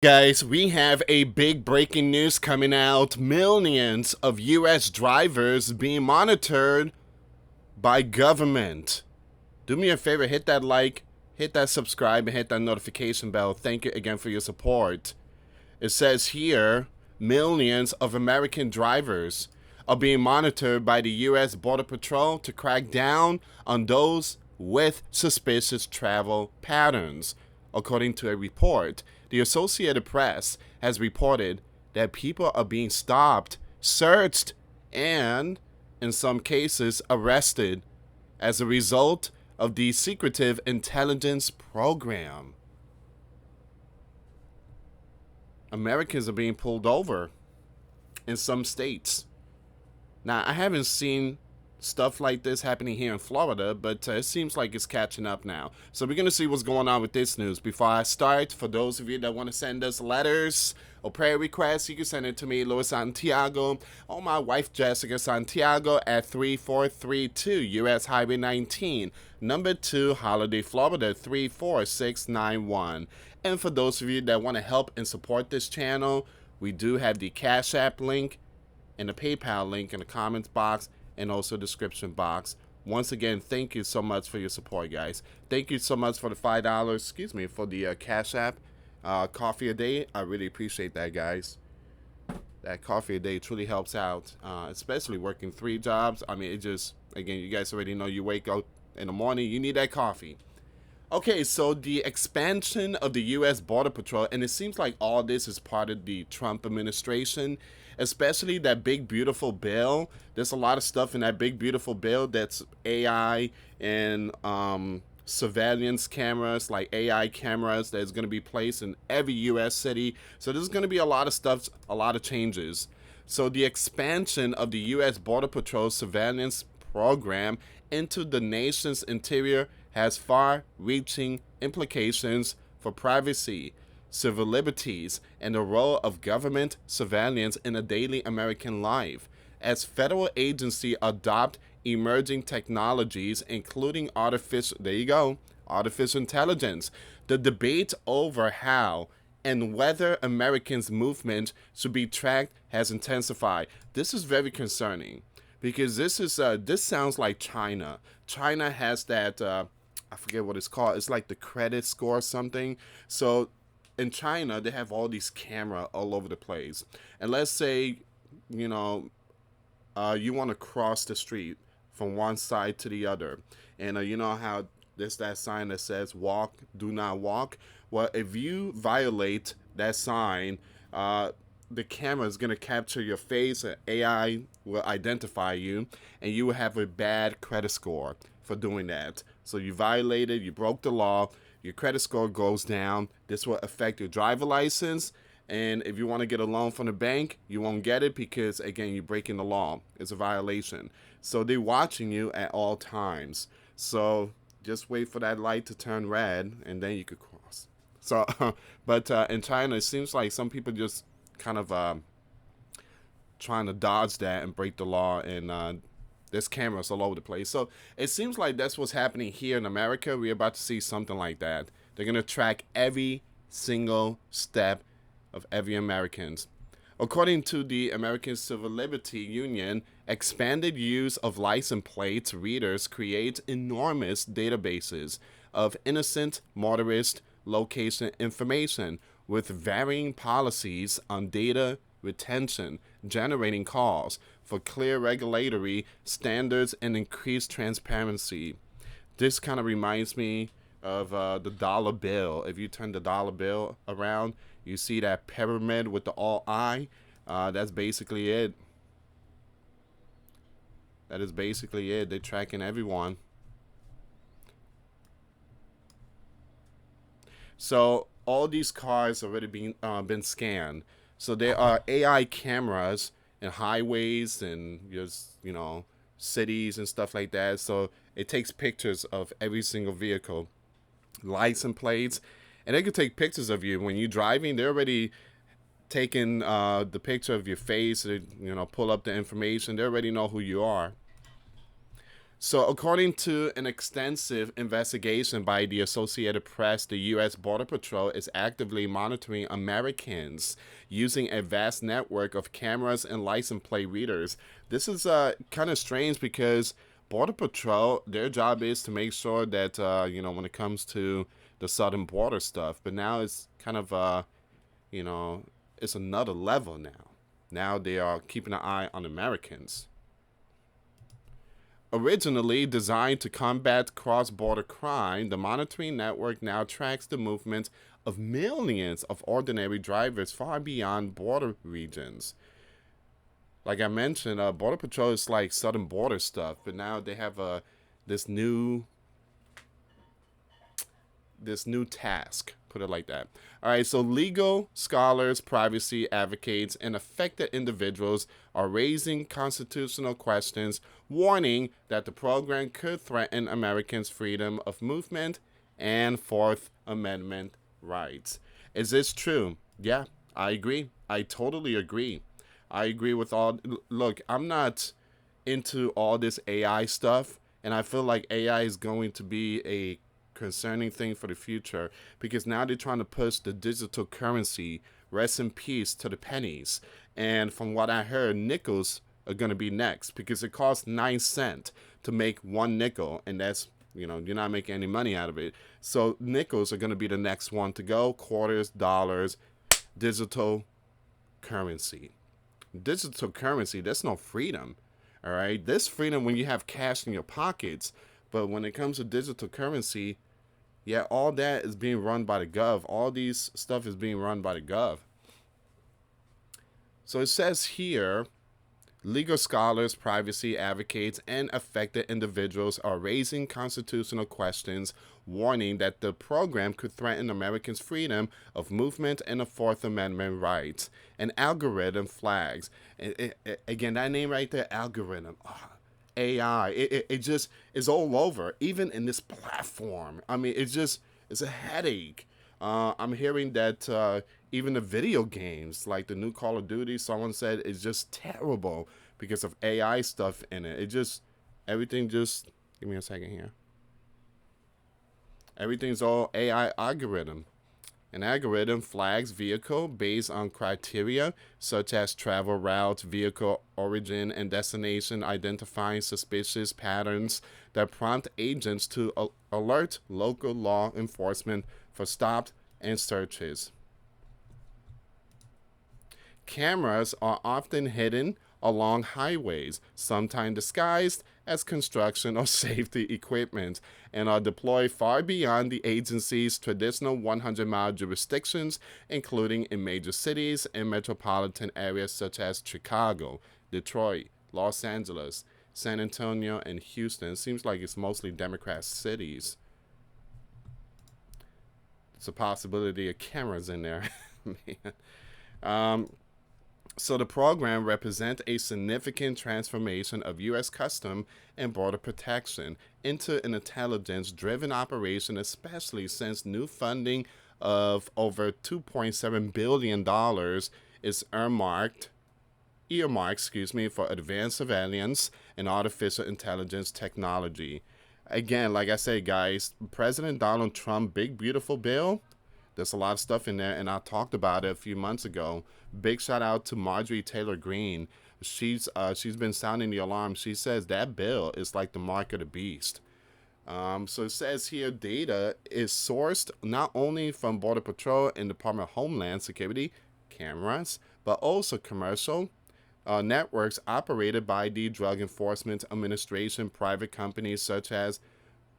Guys, we have a big breaking news coming out. Millions of US drivers being monitored by government. Do me a favor, hit that like, hit that subscribe, and hit that notification bell. Thank you again for your support. It says here, millions of American drivers are being monitored by the US Border Patrol to crack down on those with suspicious travel patterns. According to a report, the Associated Press has reported that people are being stopped, searched, and, in some cases, arrested as a result of the secretive intelligence program. Americans are being pulled over in some states. Now, I haven't seen stuff like this happening here in Florida, but it seems like it's catching up now. So we're going to see what's going on with this news. Before I start, for those of you that want to send us letters or prayer requests, you can send it to me, US Santiago, or my wife, Jessica Santiago, at 3432 US Highway 19, number 2, Holiday, Florida, 34691. And for those of you that want to help and support this channel, we do have the Cash App link and the PayPal link in the comments box and also description box. Once again, thank you so much for your support, guys. Thank you so much for the $5, for the Cash App coffee a day. I really appreciate that, guys. That coffee a day truly helps out, especially working 3 jobs. I mean, it just, again, you guys already know you wake up in the morning, you need that coffee. Okay, so the expansion of the U.S. Border Patrol, and it seems like all this is part of the Trump administration, especially that big, beautiful bill. There's a lot of stuff in that big, beautiful bill that's AI and surveillance cameras, like AI cameras that's going to be placed in every U.S. city. So there's going to be a lot of stuff, a lot of changes. So the expansion of the U.S. Border Patrol surveillance program into the nation's interior has far-reaching implications for privacy, civil liberties, and the role of government surveillance in a daily American life. As federal agencies adopt emerging technologies, including artificial intelligence, the debate over how and whether Americans' movement should be tracked has intensified. This is very concerning because this sounds like China. China has that I forget what it's called. It's like the credit score or something. So in China, they have all these camera all over the place. And let's say, you know, you want to cross the street from one side to the other. And you know how there's that sign that says walk, do not walk. Well, if you violate that sign, the camera is going to capture your face, and AI will identify you, and you will have a bad credit score for doing that. So you violated, you broke the law, your credit score goes down. This will affect your driver license, and if you want to get a loan from the bank, you won't get it because, again, you're breaking the law. It's a violation. So they're watching you at all times. So just wait for that light to turn red, and then you could cross. So, but in China, it seems like some people just kind of trying to dodge that and break the law, and there's cameras all over the place. So it seems like that's what's happening here in America. We're about to see something like that. They're going to track every single step of every Americans. According to the American Civil Liberty Union, expanded use of license plate readers creates enormous databases of innocent motorist location information with varying policies on data retention, generating calls for clear regulatory standards and increased transparency. This kind of reminds me of the dollar bill. If you turn the dollar bill around, you see that pyramid with the all eye. That's basically it. That is basically it. They're tracking everyone. So all these cars already been scanned. So there are AI cameras in highways and just cities and stuff like that. So it takes pictures of every single vehicle, license plates, and they can take pictures of you when you're driving. They're already taking the picture of your face. They, pull up the information. They already know who you are. So, according to an extensive investigation by the Associated Press, the U.S. Border Patrol is actively monitoring Americans using a vast network of cameras and license plate readers. This is kind of strange because Border Patrol, their job is to make sure that, when it comes to the southern border stuff, but now it's kind of, you know, it's another level now. Now they are keeping an eye on Americans. Originally designed to combat cross border crime, the monitoring network now tracks the movement of millions of ordinary drivers far beyond border regions. Like I mentioned, Border Patrol is like southern border stuff, but now they have this new this new task. Put it like that. All right, so legal scholars, privacy advocates, and affected individuals are raising constitutional questions, warning that the program could threaten Americans' freedom of movement and Fourth Amendment rights. Is this true? Yeah, I agree. I totally agree. I agree with all. Look, I'm not into all this AI stuff, and I feel like AI is going to be a concerning thing for the future because now they're trying to push the digital currency. Rest in peace to the pennies. And from what I heard, nickels are going to be next because it costs 9 cents to make one nickel, and that's you're not making any money out of it. So nickels are going to be the next one to go. Quarters, dollars, digital currency. Digital currency, there's no freedom. All right, there's freedom when you have cash in your pockets, but when it comes to digital currency, yeah, all that is being run by the gov. All these stuff is being run by the gov. So it says here, legal scholars, privacy advocates, and affected individuals are raising constitutional questions, warning that the program could threaten Americans' freedom of movement and the Fourth Amendment rights. And algorithm flags. Again, that name right there, algorithm. Oh, AI. It just is all over, even in this platform. I mean, it's a headache. I'm hearing that even the video games, like the new Call of Duty, someone said is just terrible because of AI stuff in it. Everything just, give me a second here. Everything's all AI algorithm. An algorithm flags vehicle based on criteria such as travel routes, vehicle origin and destination, identifying suspicious patterns that prompt agents to alert local law enforcement for stops and searches. Cameras are often hidden along highways, sometimes disguised as construction or safety equipment, and are deployed far beyond the agency's traditional 100-mile jurisdictions, including in major cities and metropolitan areas such as Chicago, Detroit, Los Angeles, San Antonio, and Houston. It seems like it's mostly Democrat cities. It's a possibility of cameras in there. Man. So the program represents a significant transformation of U.S. custom and border protection into an intelligence-driven operation, especially since new funding of over $2.7 billion is earmarked, for advanced surveillance and artificial intelligence technology. Again, like I said, guys, President Donald Trump, big, beautiful bill. There's a lot of stuff in there, and I talked about it a few months ago. Big shout out to Marjorie Taylor Greene. She's been sounding the alarm. She says that bill is like the mark of the beast. So it says here data is sourced not only from Border Patrol and Department of Homeland Security cameras, but also commercial networks operated by the Drug Enforcement Administration, private companies such as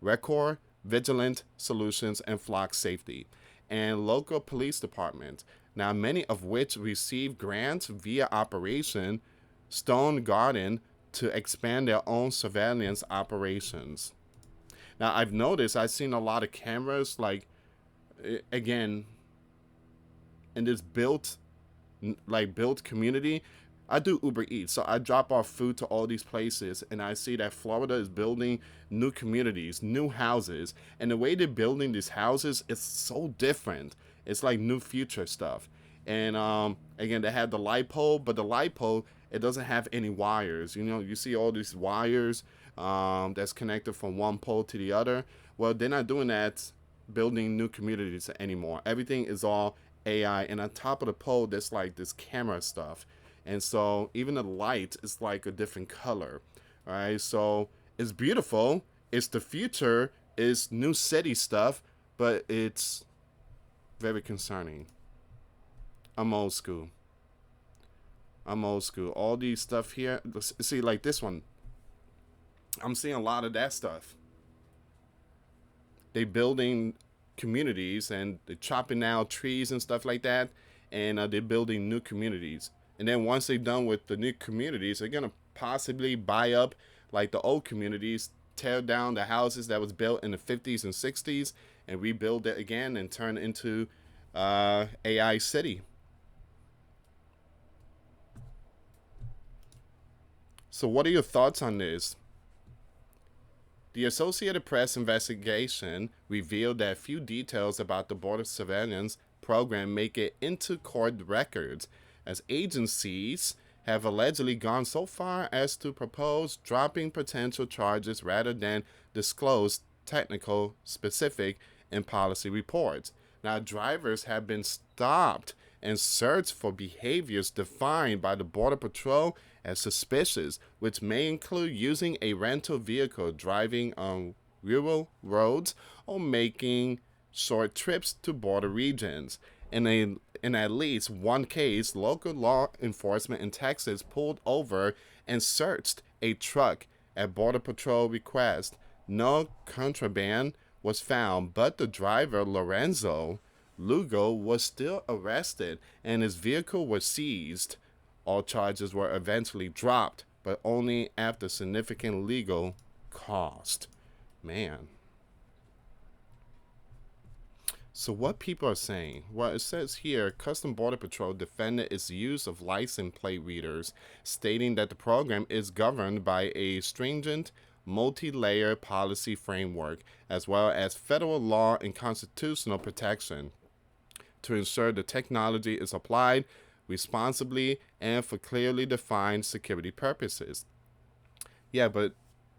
Record, Vigilant Solutions, and Flock Safety, and local police departments, now many of which receive grants via Operation Stone Garden to expand their own surveillance operations. Now I've seen a lot of cameras, like, again, in this built community. I do Uber Eats, so I drop off food to all these places, and I see that Florida is building new communities, new houses, and the way they're building these houses is so different. It's like new future stuff. And again, they have the light pole, but the light pole, it doesn't have any wires. You see all these wires that's connected from one pole to the other. Well, they're not doing that, building new communities anymore. Everything is all AI, and on top of the pole, there's like this camera stuff, and so even the light is like a different color. All right, so it's beautiful. It's the future. It's new city stuff, but it's very concerning. I'm old school. I'm old school. All these stuff here. See, like this one. I'm seeing a lot of that stuff. They building communities and they're chopping down trees and stuff like that, and they're building new communities. And then once they're done with the new communities, they're gonna possibly buy up like the old communities, tear down the houses that was built in the 50s and 60s, and rebuild it again and turn it into AI city. So, what are your thoughts on this? The Associated Press investigation revealed that few details about the border surveillance program make it into court records, as agencies have allegedly gone so far as to propose dropping potential charges rather than disclose technical, specific, and policy reports. Now, drivers have been stopped and searched for behaviors defined by the Border Patrol as suspicious, which may include using a rental vehicle, driving on rural roads, or making short trips to border regions. In at least one case, local law enforcement in Texas pulled over and searched a truck at Border Patrol request. No contraband was found, but the driver, Lorenzo Lugo, was still arrested and his vehicle was seized. All charges were eventually dropped, but only after significant legal cost. Man. So what people are saying? Well, it says here, Custom Border Patrol defended its use of license plate readers, stating that the program is governed by a stringent, multi-layer policy framework, as well as federal law and constitutional protection to ensure the technology is applied responsibly and for clearly defined security purposes. Yeah, but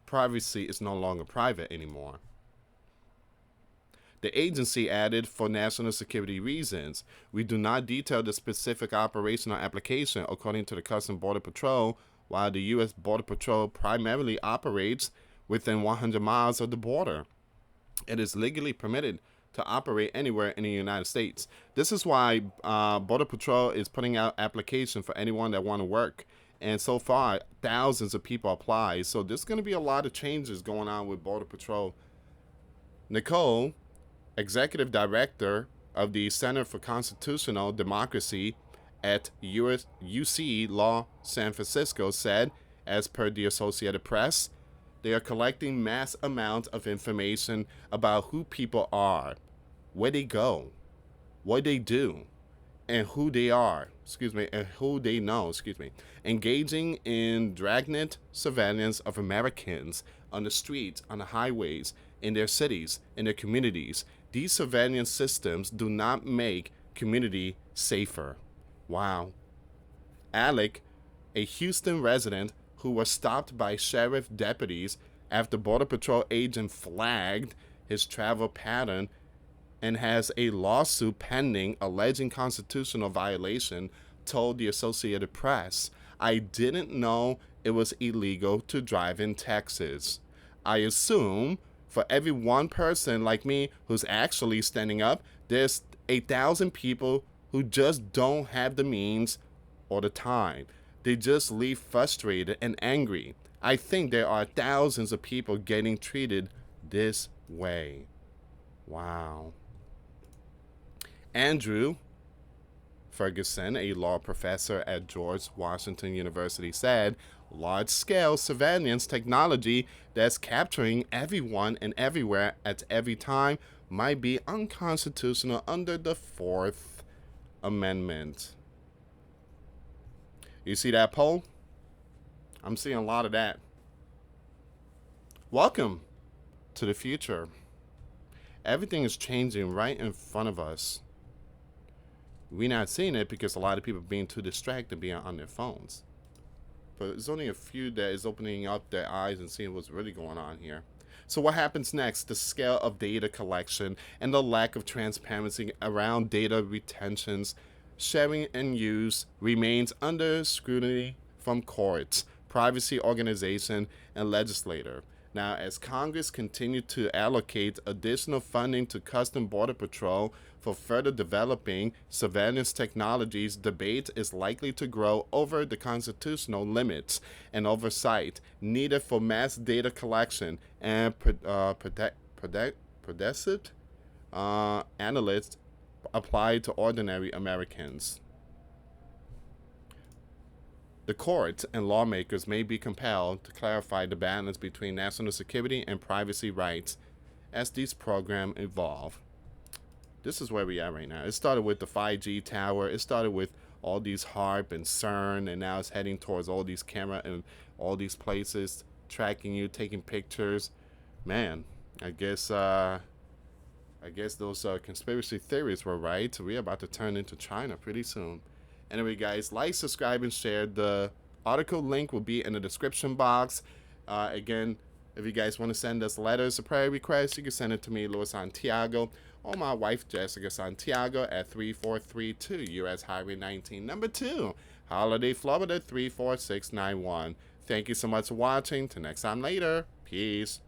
privacy is no longer private anymore. The agency added, for national security reasons, we do not detail the specific operational application. According to the Customs Border Patrol, while the U.S. Border Patrol primarily operates within 100 miles of the border, it is legally permitted to operate anywhere in the United States. This is why Border Patrol is putting out application for anyone that want to work. And so far, thousands of people apply. So there's going to be a lot of changes going on with Border Patrol. Nicole, executive director of the Center for Constitutional Democracy at UC Law San Francisco, said, as per the Associated Press, they are collecting mass amounts of information about who people are, where they go, what they do, and who they are, and who they know, engaging in dragnet surveillance of Americans on the streets, on the highways, in their cities, in their communities. These surveillance systems do not make community safer. Wow. Alec, a Houston resident who was stopped by sheriff deputies after Border Patrol agent flagged his travel pattern and has a lawsuit pending alleging constitutional violation, told the Associated Press, I didn't know it was illegal to drive in Texas. I assume for every one person like me who's actually standing up, there's 1,000 people who just don't have the means or the time. They just leave frustrated and angry. I think there are thousands of people getting treated this way. Wow. Andrew Ferguson, a law professor at George Washington University, said, large-scale surveillance technology that's capturing everyone and everywhere at every time might be unconstitutional under the Fourth Amendment. You see that poll? I'm seeing a lot of that. Welcome to the future. Everything is changing right in front of us. We're not seeing it because a lot of people are being too distracted being on their phones. but there's only a few that is opening up their eyes and seeing what's really going on here. So what happens next? The scale of data collection and the lack of transparency around data retentions, sharing and use remains under scrutiny from courts, privacy organization, and legislator. Now, as Congress continues to allocate additional funding to Custom Border Patrol for further developing surveillance technologies, debate is likely to grow over the constitutional limits and oversight needed for mass data collection and progressive analysts applied to ordinary Americans. The courts and lawmakers may be compelled to clarify the balance between national security and privacy rights as these programs evolve. This is where we are right now. It started with the 5G tower. It started with all these HARP and CERN, and now it's heading towards all these camera and all these places, tracking you, taking pictures. Man, I guess those conspiracy theories were right. We're about to turn into China pretty soon. Anyway, guys, like, subscribe, and share. The article link will be in the description box. Again, if you guys want to send us letters or prayer requests, you can send it to me, US Santiago, or my wife, Jessica Santiago, at 3432 US Highway 19, number 2, Holiday, Florida, 34691. Thank you so much for watching. Till next time later. Peace.